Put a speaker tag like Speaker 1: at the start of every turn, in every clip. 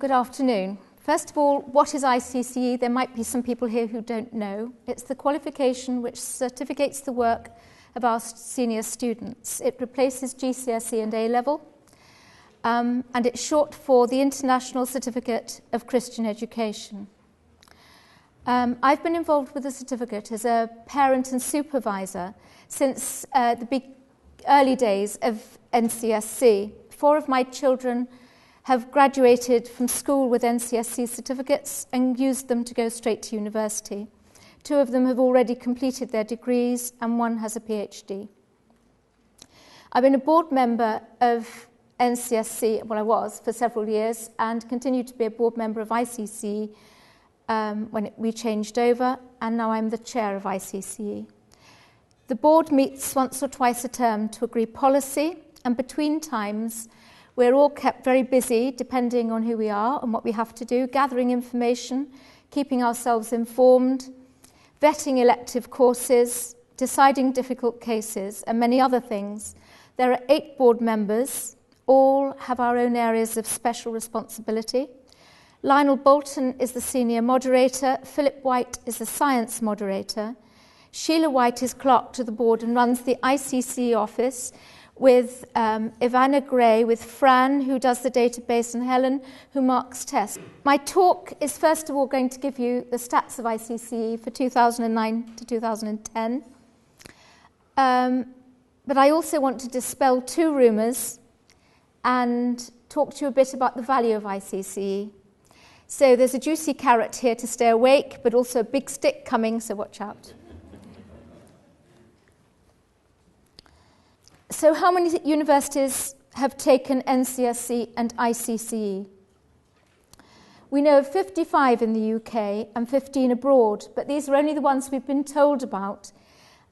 Speaker 1: Good afternoon. First of all, what is ICCE? There might be some people here who don't know. It's the qualification which certificates the work of our senior students. It replaces GCSE and A-level, and it's short for the International Certificate of Christian Education. I've been involved with the certificate as a parent and supervisor since the early days of NCSC. 4 of my children have graduated from school with NCSC certificates and used them to go straight to university. 2 of them have already completed their degrees and 1 has a PhD. I've been a board member of NCSC, well I was, for several years, and continued to be a board member of ICCE when we changed over, and now I'm the chair of ICCE. The board meets once or twice a term to agree policy, and between times we're all kept very busy, depending on who we are and what we have to do, gathering information, keeping ourselves informed, vetting elective courses, deciding difficult cases, and many other things. There are 8 board members, all have our own areas of special responsibility. Lionel Bolton is the senior moderator, Philip White is the science moderator, Sheila White is clerk to the board and runs the ICCE office, with Ivana Gray, with Fran, who does the database, and Helen, who marks tests. My talk is first of all going to give you the stats of ICCE for 2009 to 2010. But I also want to dispel 2 rumours and talk to you a bit about the value of ICCE. So there's a juicy carrot here to stay awake, but also a big stick coming, so watch out. So how many universities have taken NCSC and ICCE? We know of 55 in the UK and 15 abroad, but these are only the ones we've been told about.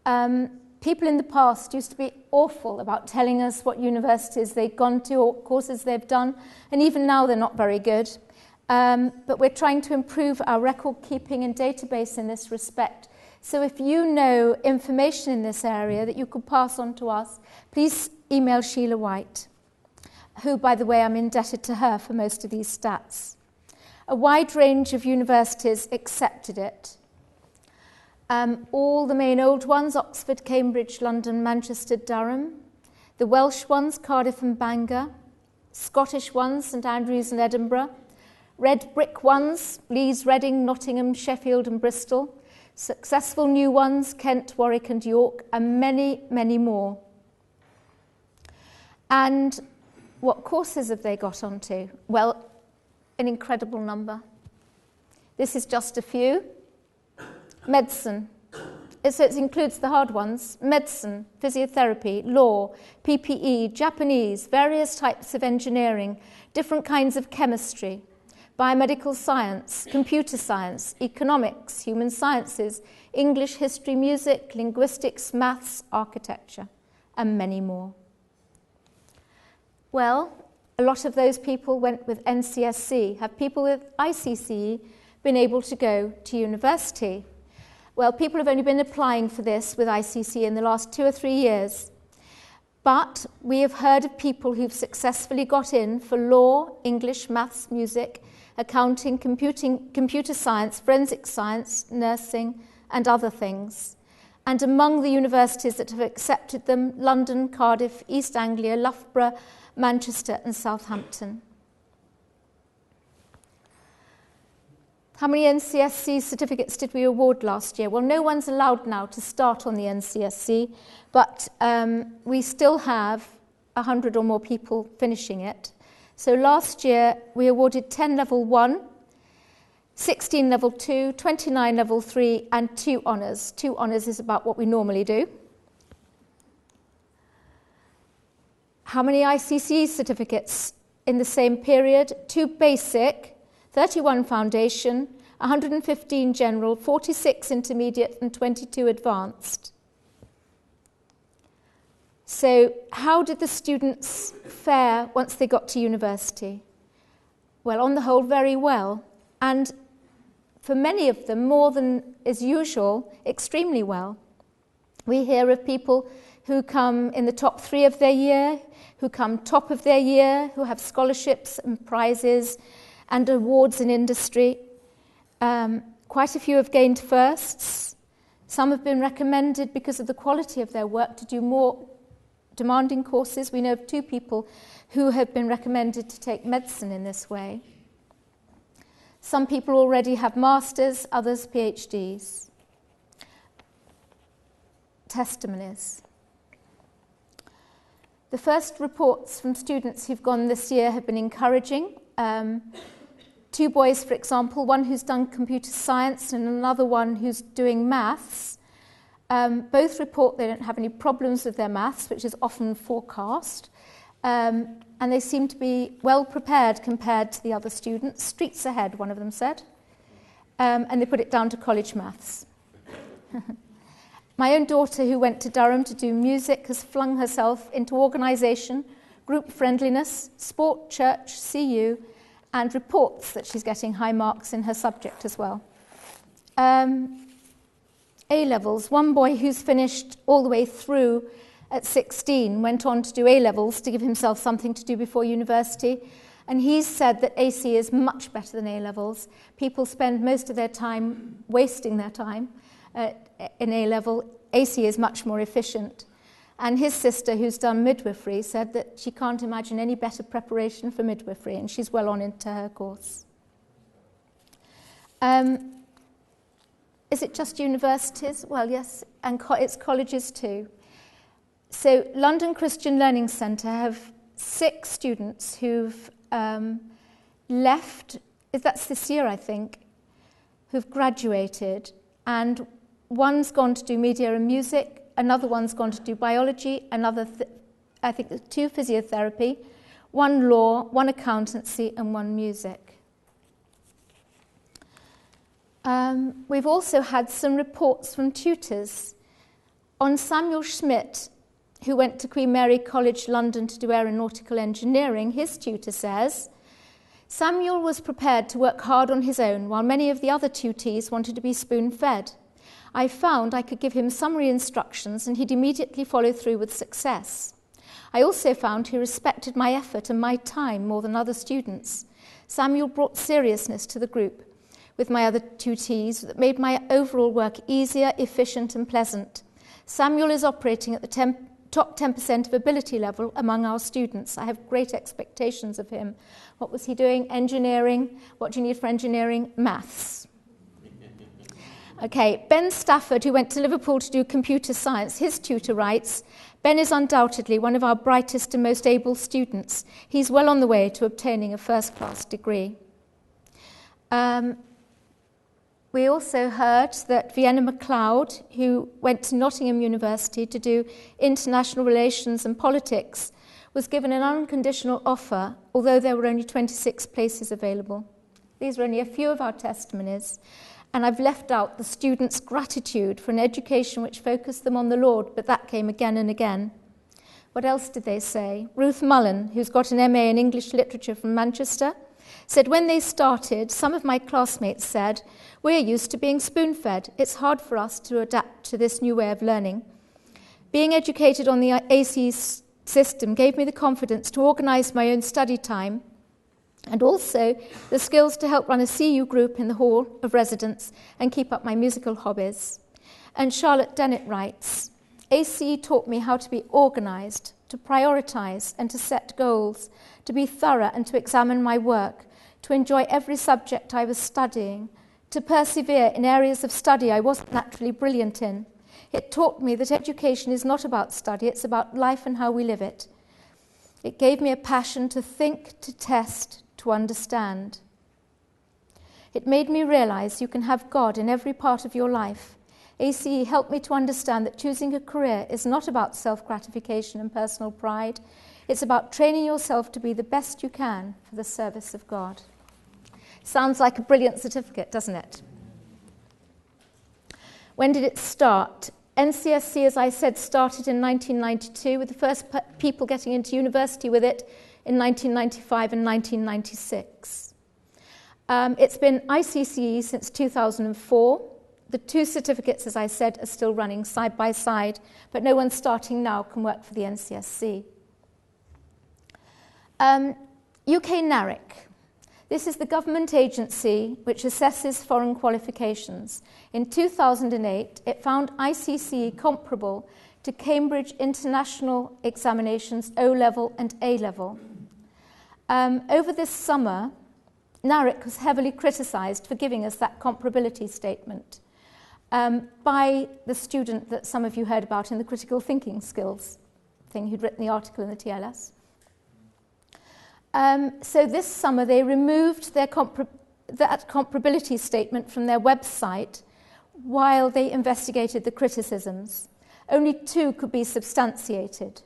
Speaker 1: People in the past used to be awful about telling us what universities they'd gone to or courses they've done, and even now they're not very good. But we're trying to improve our record keeping and database in this respect. So if you know information in this area that you could pass on to us, please email Sheila White, who, by the way, I'm indebted to her for most of these stats. A wide range of universities accepted it. All the main old ones, Oxford, Cambridge, London, Manchester, Durham. The Welsh ones, Cardiff and Bangor. Scottish ones, St Andrews and Edinburgh. Red brick ones, Leeds, Reading, Nottingham, Sheffield and Bristol. Successful new ones, Kent, Warwick and York, and many, many more. And what courses have they got onto? Well, an incredible number. This is just a few. Medicine. So it includes the hard ones. Medicine, physiotherapy, law, PPE, Japanese, various types of engineering, different kinds of chemistry, biomedical science, computer science, economics, human sciences, English, history, music, linguistics, maths, architecture, and many more. Well, a lot of those people went with NCSC. Have people with ICCE been able to go to university? Well, people have only been applying for this with ICCE in the last 2 or 3 years. But we have heard of people who've successfully got in for law, English, maths, music, accounting, computer science, forensic science, nursing, and other things. And among the universities that have accepted them, London, Cardiff, East Anglia, Loughborough, Manchester, and Southampton. How many NCSC certificates did we award last year? Well, no one's allowed now to start on the NCSC, but we still have 100 or more people finishing it. So last year we awarded 10 level 1, 16 level 2, 29 level 3, and 2 honours. 2 honours is about what we normally do. How many ICCE certificates in the same period? 2 basic, 31 foundation, 115 general, 46 intermediate, and 22 advanced. So how did the students fare once they got to university? Well, on the whole, very well. And for many of them, more than is usual, extremely well. We hear of people who come in the top 3 of their year, who come top of their year, who have scholarships and prizes, and awards in industry. Quite a few have gained firsts. Some have been recommended because of the quality of their work to do more demanding courses. We know of 2 people who have been recommended to take medicine in this way. Some people already have masters, others PhDs. Testimonies. The first reports from students who've gone this year have been encouraging. 2 boys, for example, one who's done computer science and another one who's doing maths. Both report they don't have any problems with their maths, which is often forecast. And they seem to be well prepared compared to the other students. Streets ahead, one of them said. And they put it down to college maths. My own daughter, who went to Durham to do music, has flung herself into organisation, group friendliness, sport, church, CU, and reports that she's getting high marks in her subject as well. A-levels. One boy who's finished all the way through at 16 went on to do A-levels to give himself something to do before university. And he's said that AC is much better than A-levels. People spend most of their time wasting their time in A-level. AC is much more efficient. And his sister, who's done midwifery, said that she can't imagine any better preparation for midwifery, and she's well on into her course. Is it just universities? Well, yes, and it's colleges too. So London Christian Learning Centre have 6 students who've left, that's this year I think, who've graduated, and one's gone to do media and music, another one's gone to do biology, another, I think 2 physiotherapy, 1 law, 1 accountancy, and 1 music. We've also had some reports from tutors on Samuel Schmidt, who went to Queen Mary College London to do aeronautical engineering. His tutor says, Samuel was prepared to work hard on his own, while many of the other tutees wanted to be spoon-fed. I found I could give him summary instructions and he'd immediately follow through with success. I also found he respected my effort and my time more than other students. Samuel brought seriousness to the group with my other tutees that made my overall work easier, efficient and pleasant. Samuel is operating at the top 10% of ability level among our students. I have great expectations of him. What was he doing? Engineering. What do you need for engineering? Maths. Okay, Ben Stafford, who went to Liverpool to do computer science, his tutor writes, Ben is undoubtedly one of our brightest and most able students. He's well on the way to obtaining a first-class degree. We also heard that Vienna MacLeod, who went to Nottingham University to do international relations and politics, was given an unconditional offer, although there were only 26 places available. These are only a few of our testimonies, and I've left out the students' gratitude for an education which focused them on the Lord, but that came again and again. What else did they say? Ruth Mullen, who's got an MA in English Literature from Manchester, said, when they started, some of my classmates said, we're used to being spoon-fed. It's hard for us to adapt to this new way of learning. Being educated on the ACE system gave me the confidence to organise my own study time and also the skills to help run a CU group in the hall of residence and keep up my musical hobbies. And Charlotte Dennett writes, ACE taught me how to be organised, to prioritise and to set goals, to be thorough and to examine my work, to enjoy every subject I was studying, to persevere in areas of study I wasn't naturally brilliant in. It taught me that education is not about study, it's about life and how we live it. It gave me a passion to think, to test, to understand. It made me realise you can have God in every part of your life. ACE helped me to understand that choosing a career is not about self-gratification and personal pride. It's about training yourself to be the best you can for the service of God. Sounds like a brilliant certificate, doesn't it? When did it start? NCSC, as I said, started in 1992, with the first people getting into university with it in 1995 and 1996. It's been ICCE since 2004. The 2 certificates, as I said, are still running side by side, but no one starting now can work for the NCSC. UK NARIC. This is the government agency which assesses foreign qualifications. In 2008, it found ICCE comparable to Cambridge International Examinations O-Level and A-Level. Over this summer, NARIC was heavily criticised for giving us that comparability statement by the student that some of you heard about in the critical thinking skills thing who'd written the article in the TLS. So this summer they removed that comparability statement from their website while they investigated the criticisms. Only 2 could be substantiated.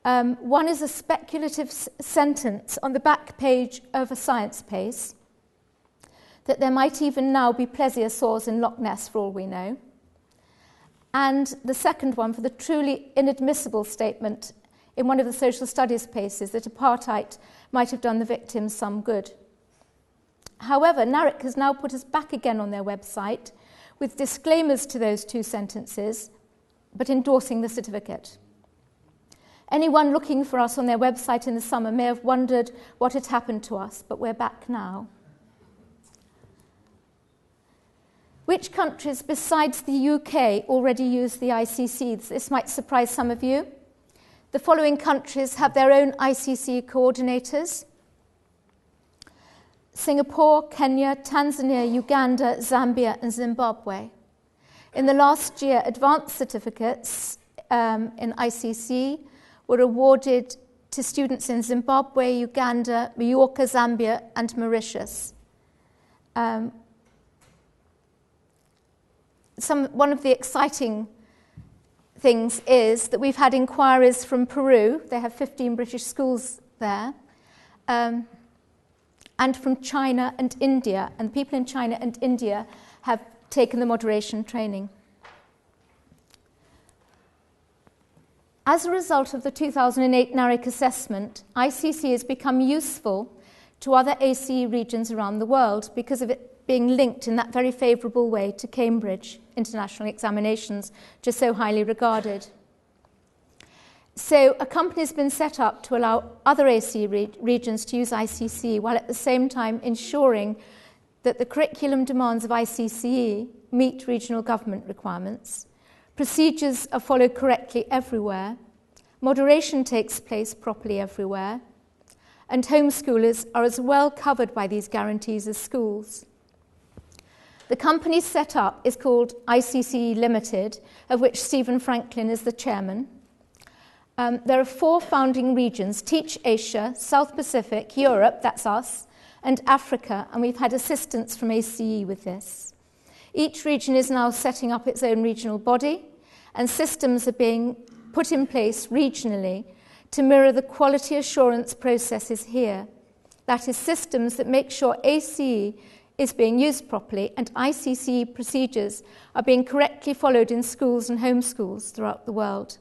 Speaker 1: One is a speculative sentence on the back page of a science piece that there might even now be plesiosaurs in Loch Ness for all we know. And the second one for the truly inadmissible statement in one of the social studies pieces that apartheid might have done the victims some good. However, NARIC has now put us back again on their website with disclaimers to those 2 sentences, but endorsing the certificate. Anyone looking for us on their website in the summer may have wondered what had happened to us, but we're back now. Which countries besides the UK already use the ICCE? This might surprise some of you. The following countries have their own ICCE coordinators: Singapore, Kenya, Tanzania, Uganda, Zambia, and Zimbabwe. In the last year, advanced certificates in ICCE were awarded to students in Zimbabwe, Uganda, Mallorca, Zambia, and Mauritius. One of the exciting things is that we've had inquiries from Peru. They have 15 British schools there. And from China and India. And people in China and India have taken the moderation training. As a result of the 2008 NARIC assessment, ICCE has become useful to other ACE regions around the world because of it being linked in that very favourable way to Cambridge International Examinations, which are so highly regarded. So a company has been set up to allow other ACE regions to use ICCE while at the same time ensuring that the curriculum demands of ICCE meet regional government requirements, procedures are followed correctly everywhere, moderation takes place properly everywhere, and homeschoolers are as well covered by these guarantees as schools. The company set up is called ICCE Limited, of which Stephen Franklin is the chairman. There are 4 founding regions: Teach Asia, South Pacific, Europe, that's us, and Africa, and we've had assistance from ACE with this. Each region is now setting up its own regional body, and systems are being put in place regionally to mirror the quality assurance processes here. That is, systems that make sure ACE is being used properly and ICCE procedures are being correctly followed in schools and homeschools throughout the world.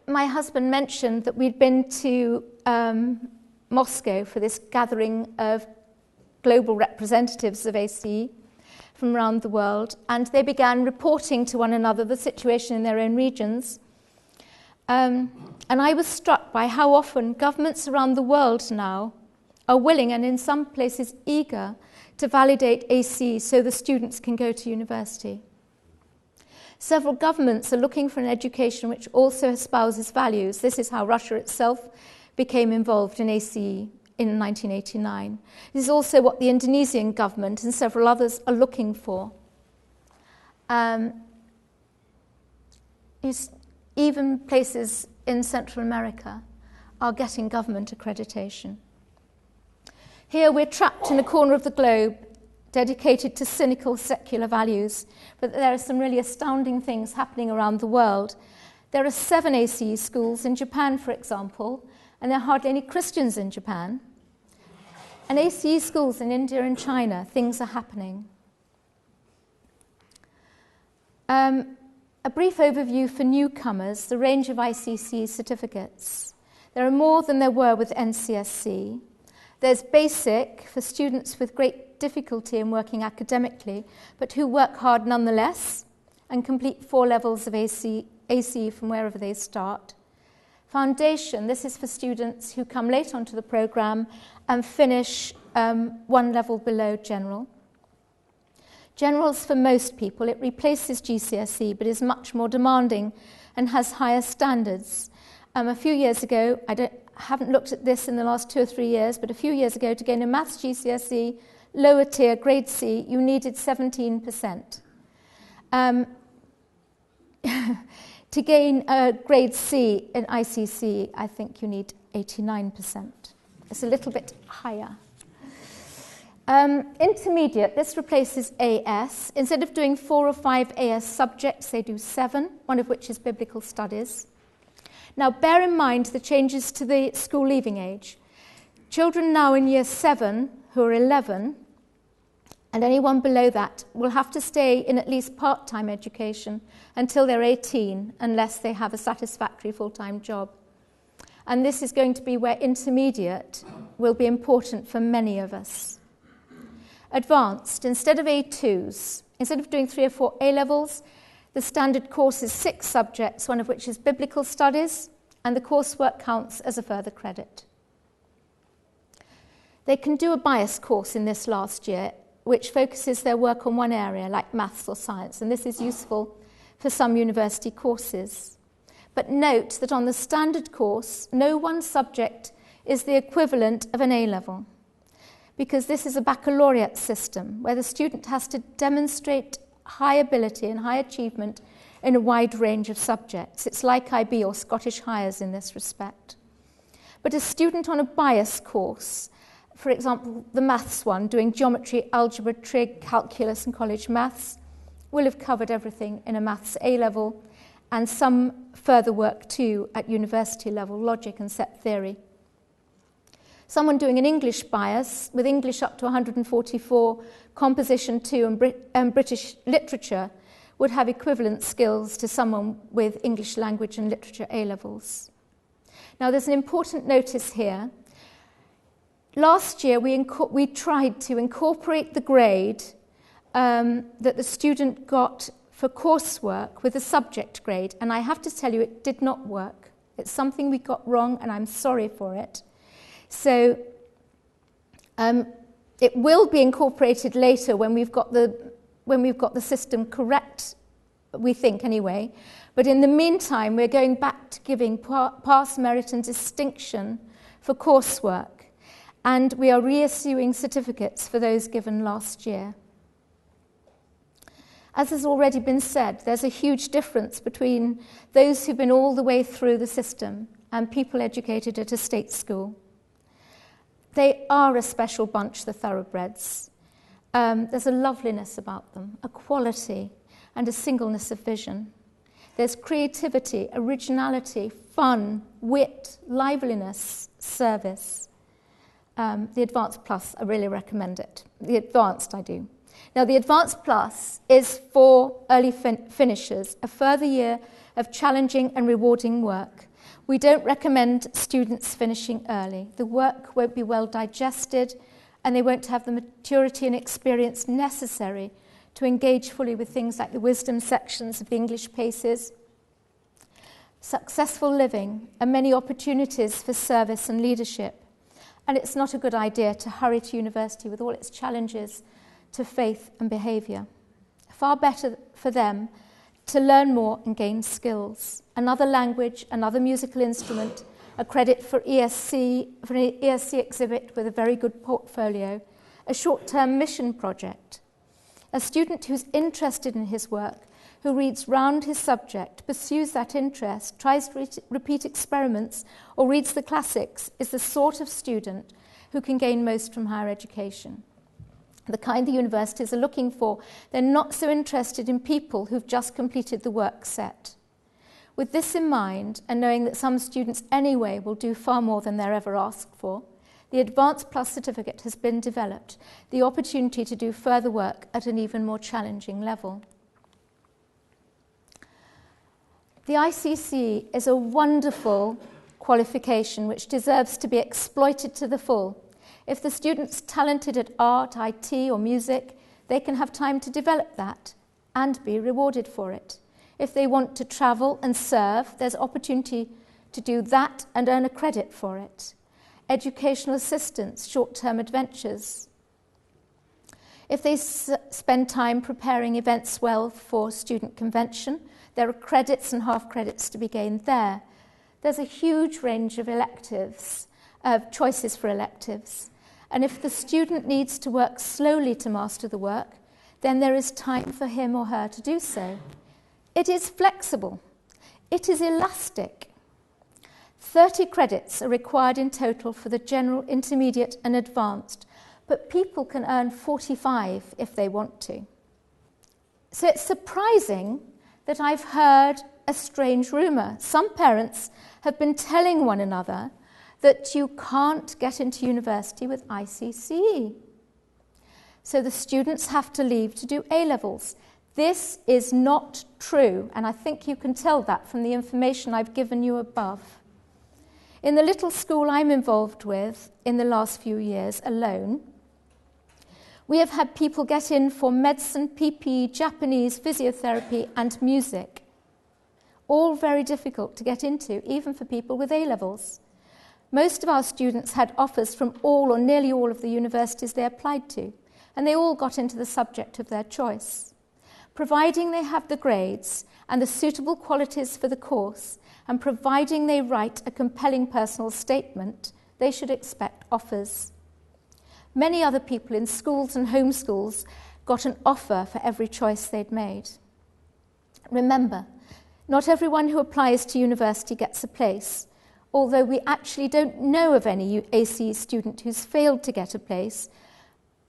Speaker 1: My husband mentioned that we'd been to Moscow for this gathering of global representatives of ACE from around the world, and they began reporting to one another the situation in their own regions. And I was struck by how often governments around the world now are willing and in some places eager to validate ACE so the students can go to university. Several governments are looking for an education which also espouses values. This is how Russia itself became involved in ACE in 1989. This is also what the Indonesian government and several others are looking for. Even places in Central America are getting government accreditation. Here we're trapped in a corner of the globe dedicated to cynical secular values, but there are some really astounding things happening around the world. There are 7 ACE schools in Japan, for example, and there are hardly any Christians in Japan. And ACE schools in India and China, things are happening. A brief overview for newcomers, the range of ICCE certificates. There are more than there were with NCSC. There's basic for students with great difficulty in working academically, but who work hard nonetheless and complete 4 levels of ACE from wherever they start. Foundation, this is for students who come late onto the programme and finish one level below general. General's for most people. It replaces GCSE but is much more demanding and has higher standards. A few years ago, I haven't looked at this in the last 2 or 3 years, but a few years ago, to gain a maths GCSE, lower tier, grade C, you needed 17%. To gain a grade C in ICCE, I think you need 89%. It's a little bit higher. Intermediate, this replaces AS. Instead of doing 4 or 5 AS subjects, they do 7, one of which is biblical studies. Now, bear in mind the changes to the school leaving age. Children now in year 7 who are 11, and anyone below that, will have to stay in at least part-time education until they're 18, unless they have a satisfactory full-time job. And this is going to be where intermediate will be important for many of us. Advanced, instead of A2s, instead of doing 3 or 4 A-levels, the standard course is 6 subjects, one of which is biblical studies, and the coursework counts as a further credit. They can do a bias course in this last year, which focuses their work on one area, like maths or science, and this is useful for some university courses. But note that on the standard course, no one subject is the equivalent of an A-level, because this is a baccalaureate system where the student has to demonstrate high ability and high achievement in a wide range of subjects. It's like IB or Scottish Highers in this respect. But a student on a bias course, for example, the maths one, doing geometry, algebra, trig, calculus and college maths, will have covered everything in a maths A-level and some further work too at university level, logic and set theory. Someone doing an English bias, with English up to 144, composition 2 and British literature, would have equivalent skills to someone with English language and literature A-levels. Now, there's an important notice here. Last year, we tried to incorporate the grade that the student got for coursework with a subject grade, and I have to tell you, it did not work. It's something we got wrong, and I'm sorry for it. So it will be incorporated later when we've got the system correct, we think anyway. But in the meantime, we're going back to giving pass, merit and distinction for coursework. And we are reissuing certificates for those given last year. As has already been said, there's a huge difference between those who've been all the way through the system and people educated at a state school. They are a special bunch, the thoroughbreds. There's a loveliness about them, a quality, and a singleness of vision. There's creativity, originality, fun, wit, liveliness, service. The Advanced Plus, I really recommend it. The Advanced, I do. Now, the Advanced Plus is for early finishers, a further year of challenging and rewarding work. We don't recommend students finishing early. The work won't be well digested, and they won't have the maturity and experience necessary to engage fully with things like the wisdom sections of the English paces, successful living, and many opportunities for service and leadership. And it's not a good idea to hurry to university with all its challenges to faith and behaviour. Far better for them to learn more and gain skills. Another language, another musical instrument, a credit for ESC, for an ESC exhibit with a very good portfolio, a short-term mission project. A student who's interested in his work, who reads round his subject, pursues that interest, tries to repeat experiments, or reads the classics, is the sort of student who can gain most from higher education. The kind the universities are looking for. They're not so interested in people who've just completed the work set. With this in mind, and knowing that some students anyway will do far more than they're ever asked for, the Advanced Plus certificate has been developed, the opportunity to do further work at an even more challenging level. The ICCE is a wonderful qualification which deserves to be exploited to the full. If the student's talented at art, IT or music, they can have time to develop that and be rewarded for it. If they want to travel and serve, there's opportunity to do that and earn a credit for it. Educational assistance, short-term adventures. If they spend time preparing events well for student convention, there are credits and half credits to be gained there. There's a huge range of electives, choices for electives. And if the student needs to work slowly to master the work, then there is time for him or her to do so. It is flexible. It is elastic. 30 credits are required in total for the general, intermediate and advanced, but people can earn 45 if they want to. So it's surprising that I've heard a strange rumour. Some parents have been telling one another that you can't get into university with ICCE. So the students have to leave to do A-levels. This is not true, and I think you can tell that from the information I've given you above. In the little school I'm involved with in the last few years alone, we have had people get in for medicine, PPE, Japanese, physiotherapy and music. All very difficult to get into, even for people with A-levels. Most of our students had offers from all or nearly all of the universities they applied to, and they all got into the subject of their choice. Providing they have the grades and the suitable qualities for the course, and providing they write a compelling personal statement, they should expect offers. Many other people in schools and homeschools got an offer for every choice they'd made. Remember, not everyone who applies to university gets a place, although we actually don't know of any ACE student who's failed to get a place,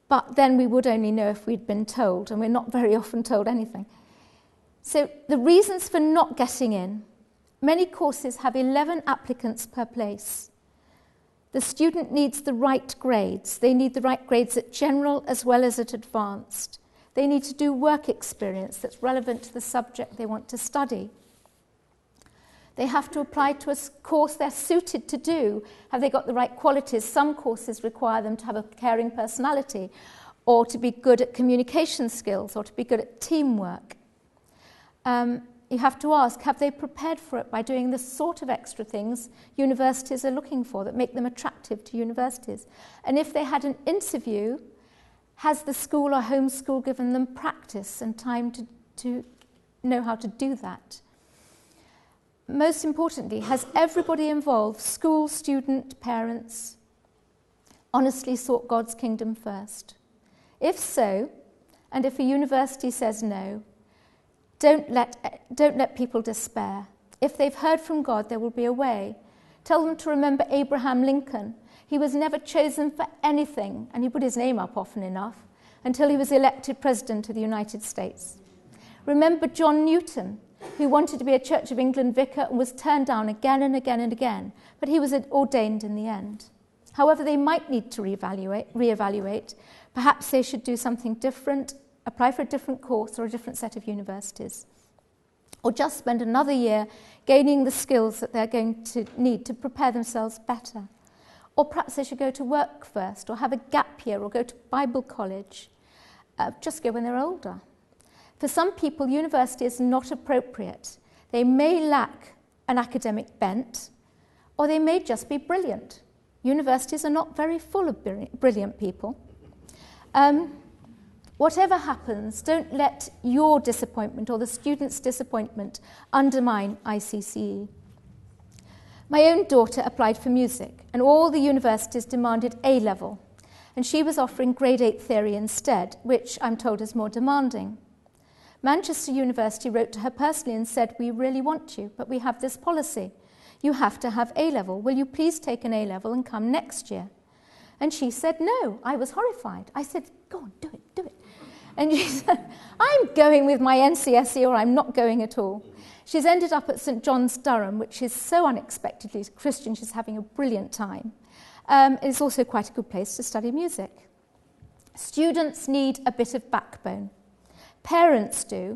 Speaker 1: but then we would only know if we'd been told, and we're not very often told anything. So the reasons for not getting in: many courses have 11 applicants per place. The student needs the right grades. They need the right grades at general as well as at advanced. They need to do work experience that's relevant to the subject they want to study. They have to apply to a course they're suited to do. Have they got the right qualities? Some courses require them to have a caring personality, or to be good at communication skills, or to be good at teamwork. You have to ask, have they prepared for it by doing the sort of extra things universities are looking for that make them attractive to universities? And if they had an interview, has the school or homeschool given them practice and time to know how to do that? Most importantly, has everybody involved, school, student, parents, honestly sought God's kingdom first? If so, and if a university says no, don't let people despair. If they've heard from God, there will be a way. Tell them to remember Abraham Lincoln. He was never chosen for anything, and he put his name up often enough, until he was elected President of the United States. Remember John Newton, who wanted to be a Church of England vicar and was turned down again and again and again, but he was ordained in the end. However, they might need to reevaluate. Perhaps they should do something different, apply for a different course or a different set of universities, or just spend another year gaining the skills that they're going to need to prepare themselves better. Or perhaps they should go to work first, or have a gap year, or go to Bible college. Just go when they're older. For some people, university is not appropriate. They may lack an academic bent, or they may just be brilliant. Universities are not very full of brilliant people. Whatever happens, don't let your disappointment or the student's disappointment undermine ICCE. My own daughter applied for music, and all the universities demanded A-level, and she was offering grade 8 theory instead, which I'm told is more demanding. Manchester University wrote to her personally and said, "We really want you, but we have this policy. You have to have A-level. Will you please take an A-level and come next year?" And she said no. I was horrified. I said, "Go on, do it, do it." And she said, "I'm going with my NCSE or I'm not going at all." She's ended up at St John's, Durham, which is so unexpectedly Christian. She's having a brilliant time. It's also quite a good place to study music. Students need a bit of backbone. Parents do.